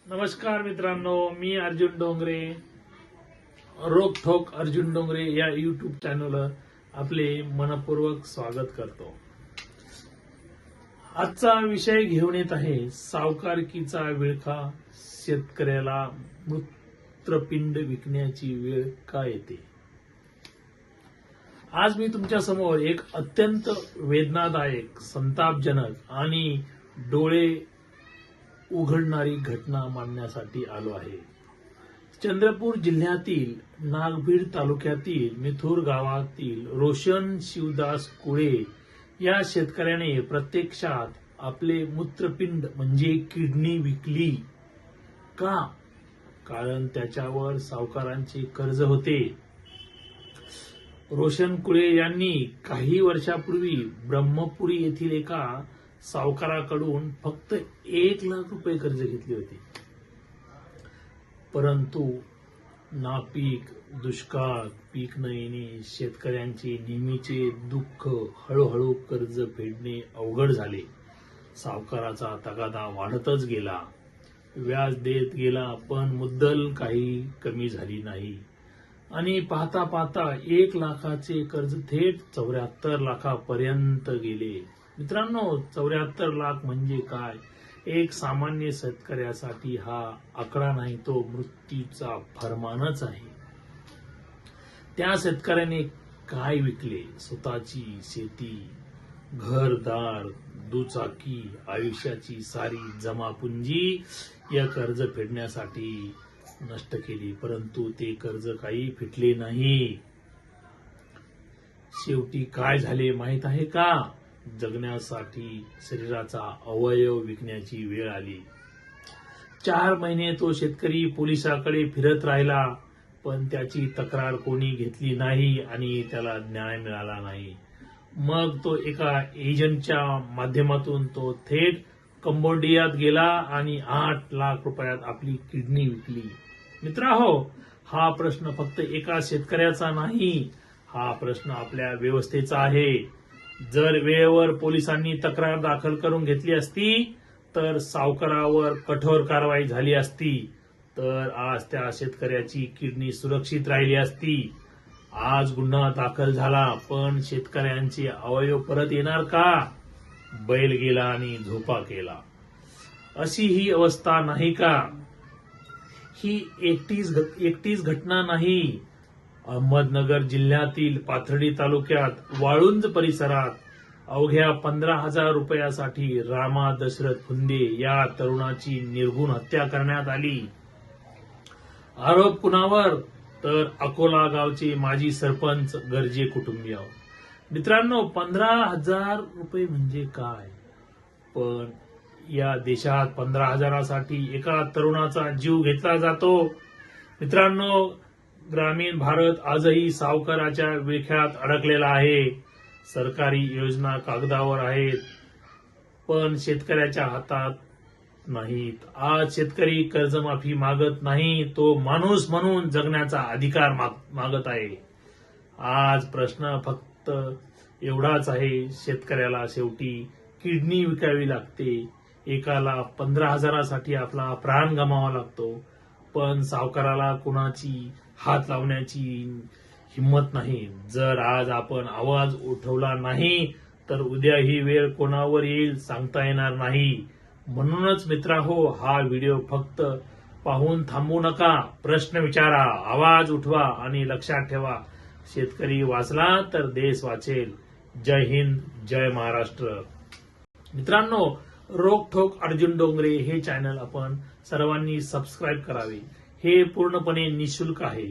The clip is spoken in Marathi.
नमस्कार मित्रांनो, मी अर्जुन डोंगरे, रोकठोक अर्जुन डोंगरे या युट्यूब चॅनलवर आपले मनपूर्वक स्वागत करतो. आजचा विषय घेऊन येत आहे सावकारकीचा विळखा, शेतकऱ्याला मूत्रपिंड विकण्याची वेळ का येते. आज मी तुमच्या समोर एक अत्यंत वेदनादायक, संतापजनक आणि डोळे उघडणारी घटना मांडण्यासाठी आलो आहे. चंद्रपूर जिल्ह्यातील नागभीड तालुक्यातील मिथूर गावातील रोशन शिवदास कुळे या शेतकऱ्याने प्रत्यक्षात आपले मूत्रपिंड म्हणजे किडनी विकली. का? कारण त्याच्यावर सावकारांचे कर्ज होते. रोशन कुळे यांनी काही वर्षापूर्वी ब्रह्मपुरी येथील एका सावकाराकडून फक्त 1 लाख रुपये कर्ज घेतले होते. परंतु नापीक, दुष्काळ, पीक न येणे, शेतकऱ्यांचे नेहमीचे दुःख, हळूहळू कर्ज फेडणे अवघड झाले. सावकाराचा तगादा वाढतच गेला, व्याज देत गेला, पण मुद्दल काही कमी झाली नाही आणि पाहता पाहता 1 लाखाचे कर्ज थेट 74 लाखापर्यंत गेले. मित्रांनो, 74 लाख म्हणजे काय? एक सामान्य शेतकऱ्यासाठी हा आकडा नाही, तो मृत्यूचा फरमानच आहे. त्या शेतकऱ्याने काय विकले? स्वतःची शेती, घरदार, दुचाकी, आयुष्याची सारी जमापुंजी या कर्ज फेडण्यासाठी नष्ट केली. परंतु ते कर्ज काही फिटले नाही. शेवटी काय झाले माहित आहे का? जगण्यासाठी शरीराचा अवयव विकण्याची वेळ आली. 4 महिने तो शेतकरी पोलिसाकडे फिरत राहिला, पण त्याची तक्रार कोणी घेतली नाही आणि त्याला न्याय मिळाला नाही. मग तो एका एजंटच्या माध्यमातून तो थेट कंबोडियात गेला आणि 8 लाख रुपयात आपली किडनी विकली. मित्रांनो, हा प्रश्न फक्त एका शेतकऱ्याचा नाही, हा प्रश्न आपल्या व्यवस्थेचा आहे. जर वेळेवर पोलिसांनी तक्रार दाखल करून घेतली असती तर सावकारावर कठोर कारवाई झाली असती, तर आज त्या शेतकऱ्याची किडनी सुरक्षित राहिली असती. आज गुन्हा दाखल झाला, पण शेतकऱ्यांचे अवयव परत येणार का? बैल गेला आणि झोपा केला, अशी ही अवस्था नाही का? ही एकटीच घटना नाही. अहमदनगर जिल्ह्यातील पाथर्डी तालुक्यात वाळुंज परिसरात अवघ्या 15,000 रुपयासाठी रामा दशरथ फुंदे या तरुणाची निर्घृण हत्या करण्यात आली. आरोप कुणावर? तर अकोला गावचे माजी सरपंच गर्जे कुटुंबीय. मित्रांनो, 15,000 रुपये म्हणजे काय? पण या देशात 15,000साठी एका तरुणाचा जीव घेतला जातो. मित्रांनो, ग्रामीण भारत आजही सावकाराच्या विळख्यात अडकलेला आहे. सरकारी योजना कागदावर आहेत, पण शेतकऱ्याच्या हातात नाहीत. आज शेतकरी कर्जमाफी मागत नाही, तो माणूस म्हणून जगण्याचा अधिकार मागत आहे. आज प्रश्न फक्त एवढाच आहे, शेतकऱ्याला शेवटी किडनी विकावी लागते. एकाला 15,000साठी आपला प्राण गमावा लागतो, पण सावकाराला कुणाची हात लावण्याची हिंमत नाही. जर आज आपण आवाज उठवला नाही तर उद्या ही वेळ कोणावर येईल सांगता येणार नाही. म्हणूनच मित्रांनो, हा व्हिडिओ फक्त पाहून थांबू नका. प्रश्न विचारा, आवाज उठवा आणि लक्षात ठेवा, शेतकरी वाचला तर देश वाचेल. जय हिंद, जय महाराष्ट्र. मित्रांनो, रोकठोक अर्जुन डोंगरे हे चॅनल आपण सर्वांनी सबस्क्राईब करावे. हे पूर्णपणे निशुल्क आहे.